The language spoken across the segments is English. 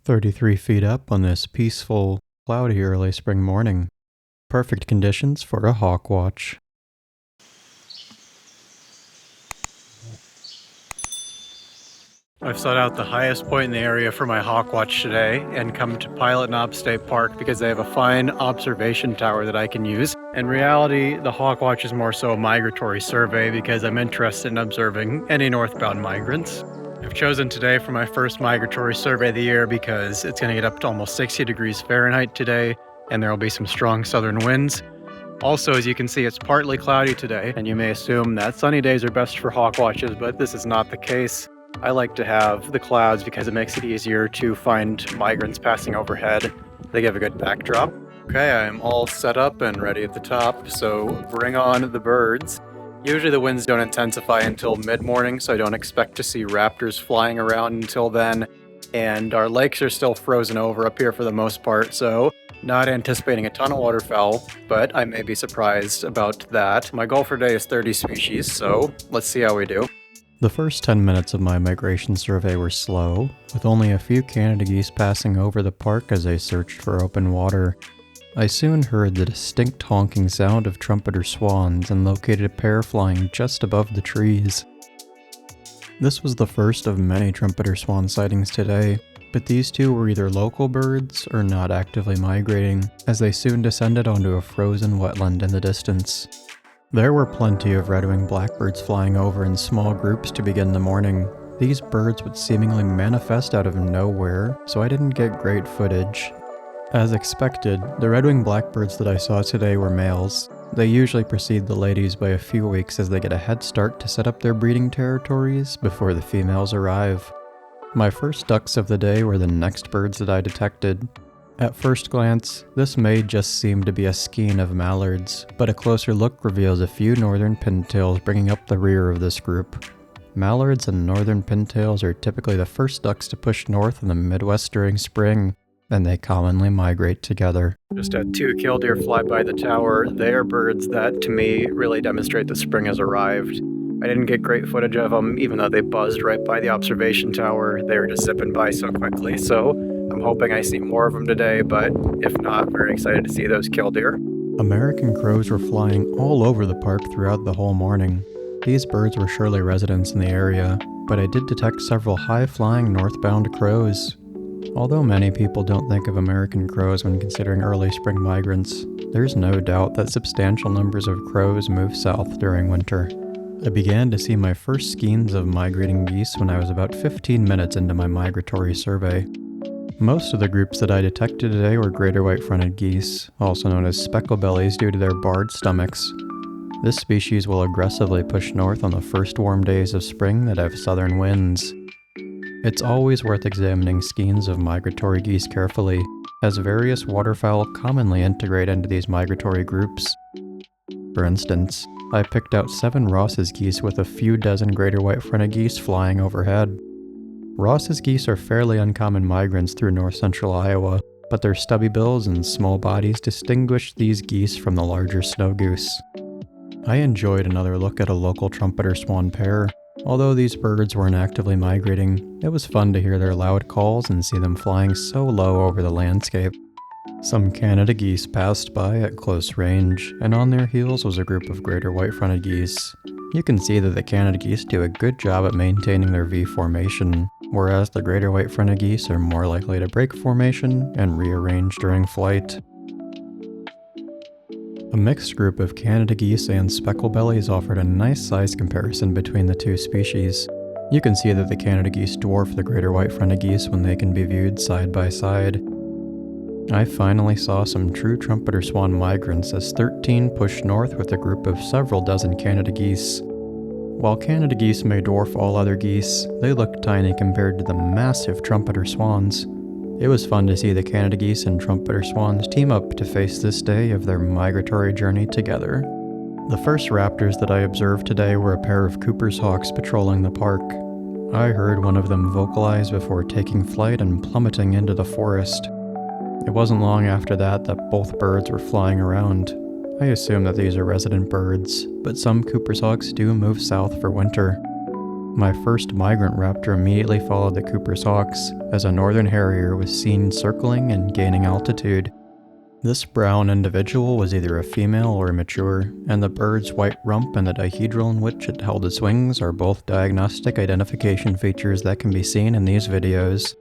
33 feet up on this peaceful, cloudy early spring morning. Perfect conditions for a hawkwatch. I've sought out the highest point in the area for my hawkwatch today and come to Pilot Knob State Park because they have a fine observation tower that I can use. In reality, the hawkwatch is more so a migratory survey because I'm interested in observing any northbound migrants. I've chosen today for my first migratory survey of the year because it's going to get up to almost 60 degrees Fahrenheit today, and there will be some strong southern winds. Also, as you can see, it's partly cloudy today, and you may assume that sunny days are best for hawkwatches, but this is not the case. I like to have the clouds because it makes it easier to find migrants passing overhead. They give a good backdrop. Okay, I'm all set up and ready at the top, so bring on the birds. Usually the winds don't intensify until mid-morning, so I don't expect to see raptors flying around until then. And our lakes are still frozen over up here for the most part, so not anticipating a ton of waterfowl, but I may be surprised about that. My goal for today is 30 species, so let's see how we do. The first 10 minutes of my migration survey were slow, with only a few Canada geese passing over the park as they searched for open water. I soon heard the distinct honking sound of trumpeter swans and located a pair flying just above the trees. This was the first of many trumpeter swan sightings today, but these two were either local birds or not actively migrating, as they soon descended onto a frozen wetland in the distance. There were plenty of red-winged blackbirds flying over in small groups to begin the morning. These birds would seemingly manifest out of nowhere, so I didn't get great footage. As expected, the red-winged blackbirds that I saw today were males. They usually precede the ladies by a few weeks as they get a head start to set up their breeding territories before the females arrive. My first ducks of the day were the next birds that I detected. At first glance, this may just seem to be a skein of mallards, but a closer look reveals a few northern pintails bringing up the rear of this group. Mallards and northern pintails are typically the first ducks to push north in the Midwest during spring, and they commonly migrate together. Just had two killdeer fly by the tower. They are birds that, to me, really demonstrate that spring has arrived. I didn't get great footage of them, even though they buzzed right by the observation tower. They were just zipping by so quickly, so I'm hoping I see more of them today, but if not, very excited to see those killdeer. American crows were flying all over the park throughout the whole morning. These birds were surely residents in the area, but I did detect several high-flying northbound crows. Although many people don't think of American crows when considering early spring migrants, there's no doubt that substantial numbers of crows move south during winter. I began to see my first skeins of migrating geese when I was about 15 minutes into my migratory survey. Most of the groups that I detected today were greater white-fronted geese, also known as specklebellies due to their barred stomachs. This species will aggressively push north on the first warm days of spring that have southern winds. It's always worth examining skeins of migratory geese carefully, as various waterfowl commonly integrate into these migratory groups. For instance, I picked out 7 Ross's geese with a few dozen greater white-fronted geese flying overhead. Ross's geese are fairly uncommon migrants through north-central Iowa, but their stubby bills and small bodies distinguish these geese from the larger snow goose. I enjoyed another look at a local trumpeter swan pair. Although these birds weren't actively migrating, it was fun to hear their loud calls and see them flying so low over the landscape. Some Canada geese passed by at close range, and on their heels was a group of greater white-fronted geese. You can see that the Canada geese do a good job at maintaining their V formation, whereas the greater white-fronted geese are more likely to break formation and rearrange during flight. A mixed group of Canada geese and specklebellies offered a nice size comparison between the two species. You can see that the Canada geese dwarf the greater white-fronted geese when they can be viewed side by side. I finally saw some true trumpeter swan migrants as 13 pushed north with a group of several dozen Canada geese. While Canada geese may dwarf all other geese, they look tiny compared to the massive trumpeter swans. It was fun to see the Canada geese and trumpeter swans team up to face this day of their migratory journey together. The first raptors that I observed today were a pair of Cooper's hawks patrolling the park. I heard one of them vocalize before taking flight and plummeting into the forest. It wasn't long after that both birds were flying around. I assume that these are resident birds, but some Cooper's hawks do move south for winter. My first migrant raptor immediately followed the Cooper's hawks, as a northern harrier was seen circling and gaining altitude. This brown individual was either a female or immature, and the bird's white rump and the dihedral in which it held its wings are both diagnostic identification features that can be seen in these videos.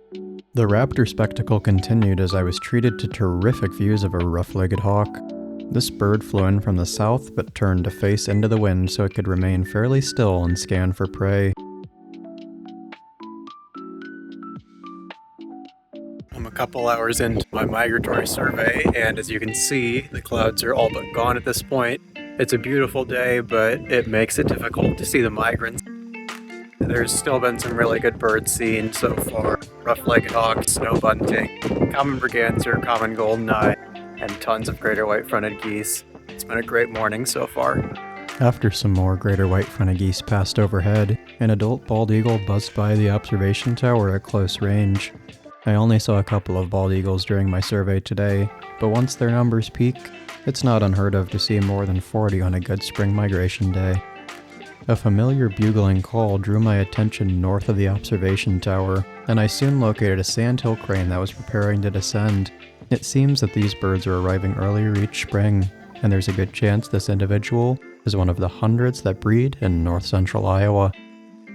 The raptor spectacle continued as I was treated to terrific views of a rough-legged hawk. This bird flew in from the south but turned to face into the wind so it could remain fairly still and scan for prey. I'm a couple hours into my migratory survey, and as you can see, the clouds are all but gone at this point. It's a beautiful day, but it makes it difficult to see the migrants. There's still been some really good birds seen so far. Rough-legged hawks, snow bunting, common merganser, common goldeneye, and tons of greater white-fronted geese. It's been a great morning so far. After some more greater white-fronted geese passed overhead, an adult bald eagle buzzed by the observation tower at close range. I only saw a couple of bald eagles during my survey today, but once their numbers peak, it's not unheard of to see more than 40 on a good spring migration day. A familiar bugling call drew my attention north of the observation tower, and I soon located a sandhill crane that was preparing to descend. It seems that these birds are arriving earlier each spring, and there's a good chance this individual is one of the hundreds that breed in north-central Iowa.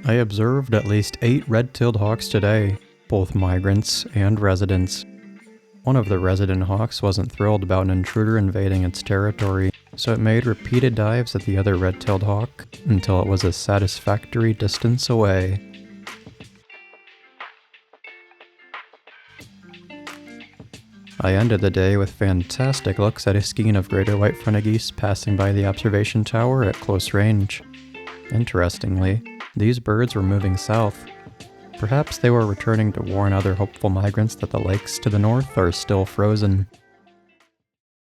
I observed at least 8 red-tailed hawks today, both migrants and residents. One of the resident hawks wasn't thrilled about an intruder invading its territory, so it made repeated dives at the other red-tailed hawk until it was a satisfactory distance away. I ended the day with fantastic looks at a skein of greater white-fronted geese passing by the observation tower at close range. Interestingly, these birds were moving south. Perhaps they were returning to warn other hopeful migrants that the lakes to the north are still frozen.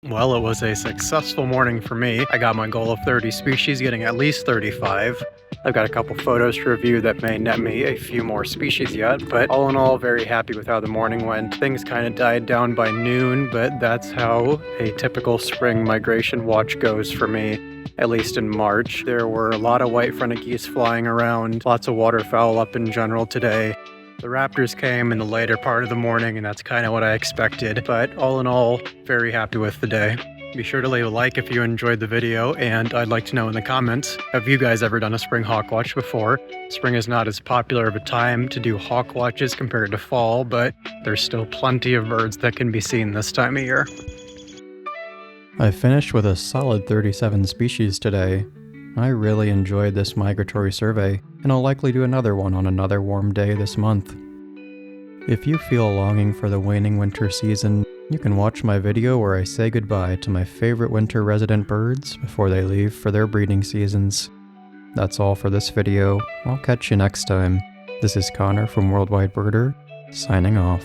Well, it was a successful morning for me. I got my goal of 30 species, getting at least 35. I've got a couple photos to review that may net me a few more species yet, but all in all, very happy with how the morning went. Things kind of died down by noon, but that's how a typical spring migration watch goes for me, at least in March. There were a lot of white-fronted geese flying around, lots of waterfowl up in general today. The raptors came in the later part of the morning, and that's kind of what I expected, but all in all, very happy with the day. Be sure to leave a like if you enjoyed the video, and I'd like to know in the comments, have you guys ever done a spring hawkwatch before? Spring is not as popular of a time to do hawkwatches compared to fall, but there's still plenty of birds that can be seen this time of year. I finished with a solid 37 species today. I really enjoyed this migratory survey, and I'll likely do another one on another warm day this month. If you feel longing for the waning winter season, you can watch my video where I say goodbye to my favorite winter resident birds before they leave for their breeding seasons. That's all for this video. I'll catch you next time. This is Connor from WorldWidebirder, signing off.